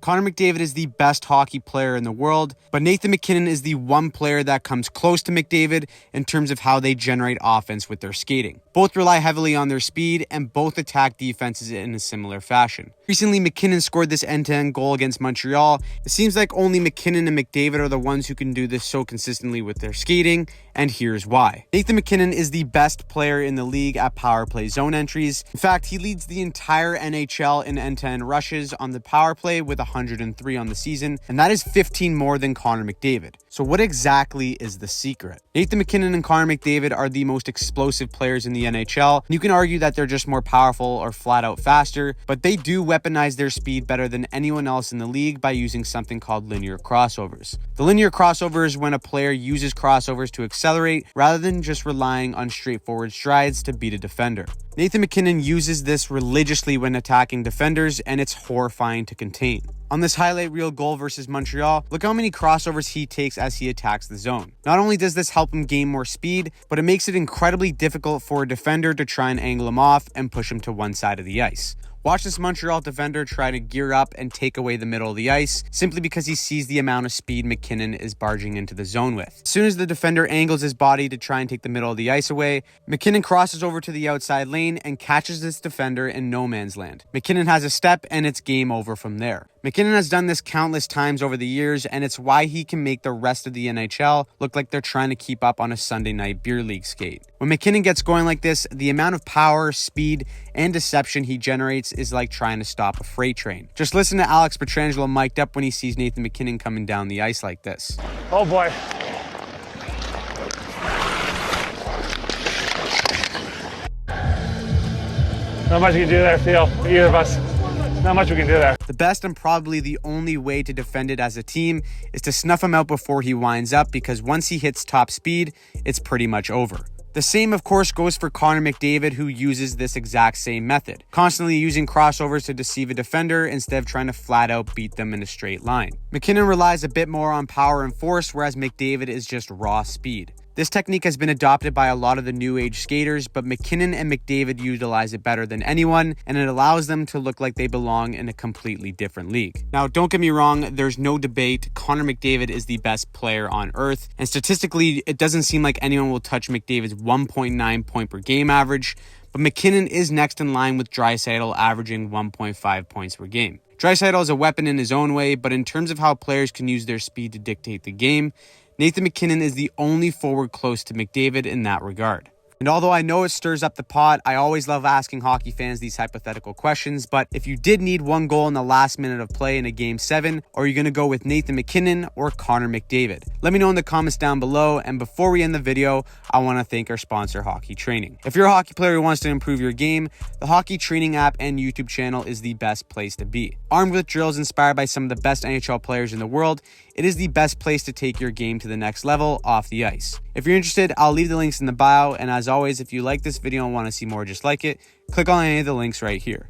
Connor McDavid is the best hockey player in the world, but Nathan MacKinnon is the one player that comes close to McDavid in terms of how they generate offense with their skating. Both rely heavily on their speed, and both attack defenses in a similar fashion. Recently, MacKinnon scored this end-to-end goal against Montreal. It seems like only MacKinnon and McDavid are the ones who can do this so consistently with their skating, and here's why. Nathan MacKinnon is the best player in the league at power play zone entries. In fact, he leads the entire NHL in end-to-end rushes on the power play with 103 on the season, and that is 15 more than Connor McDavid. So what exactly is the secret? Nathan MacKinnon and Connor McDavid are the most explosive players in the NHL. You can argue that they're just more powerful or flat out faster, but they do weaponize their speed better than anyone else in the league by using something called linear crossovers. The linear crossover is when a player uses crossovers to accelerate rather than just relying on straightforward strides to beat a defender. Nathan MacKinnon uses this religiously when attacking defenders, and it's horrifying to contain. On this highlight reel goal versus Montreal, look how many crossovers he takes as he attacks the zone. Not only does this help him gain more speed, but it makes it incredibly difficult for a defender to try and angle him off and push him to one side of the ice. Watch this Montreal defender try to gear up and take away the middle of the ice simply because he sees the amount of speed MacKinnon is barging into the zone with. As soon as the defender angles his body to try and take the middle of the ice away, MacKinnon crosses over to the outside lane and catches this defender in no man's land. MacKinnon has a step and it's game over from there. MacKinnon has done this countless times over the years, and it's why he can make the rest of the NHL look like they're trying to keep up on a Sunday night beer league skate. When MacKinnon gets going like this, the amount of power, speed, and deception he generates is like trying to stop a freight train. Just listen to Alex Pietrangelo mic'd up when he sees Nathan MacKinnon coming down the ice like this. Oh boy. Not much you can do there, Theo. Either of us. Not much we can do there. The best and probably the only way to defend it as a team is to snuff him out before he winds up, because once he hits top speed, it's pretty much over. The same, of course, goes for Connor McDavid, who uses this exact same method, constantly using crossovers to deceive a defender instead of trying to flat out beat them in a straight line. MacKinnon relies a bit more on power and force, whereas McDavid is just raw speed. This technique has been adopted by a lot of the new age skaters, but MacKinnon and McDavid utilize it better than anyone, and it allows them to look like they belong in a completely different league. Now, don't get me wrong, there's no debate. Connor McDavid is the best player on earth, and statistically, it doesn't seem like anyone will touch McDavid's 1.9 point per game average, but MacKinnon is next in line with Draisaitl, averaging 1.5 points per game. Draisaitl is a weapon in his own way, but in terms of how players can use their speed to dictate the game, Nathan MacKinnon is the only forward close to McDavid in that regard. And although I know it stirs up the pot, I always love asking hockey fans these hypothetical questions, but if you did need one goal in the last minute of play in a Game 7, are you going to go with Nathan MacKinnon or Connor McDavid? Let me know in the comments down below, and before we end the video, I want to thank our sponsor, Hockey Training. If you're a hockey player who wants to improve your game, the Hockey Training app and YouTube channel is the best place to be. Armed with drills inspired by some of the best NHL players in the world, it is the best place to take your game to the next level off the ice. If you're interested, I'll leave the links in the bio, and as always, if you like this video and want to see more just like it, click on any of the links right here.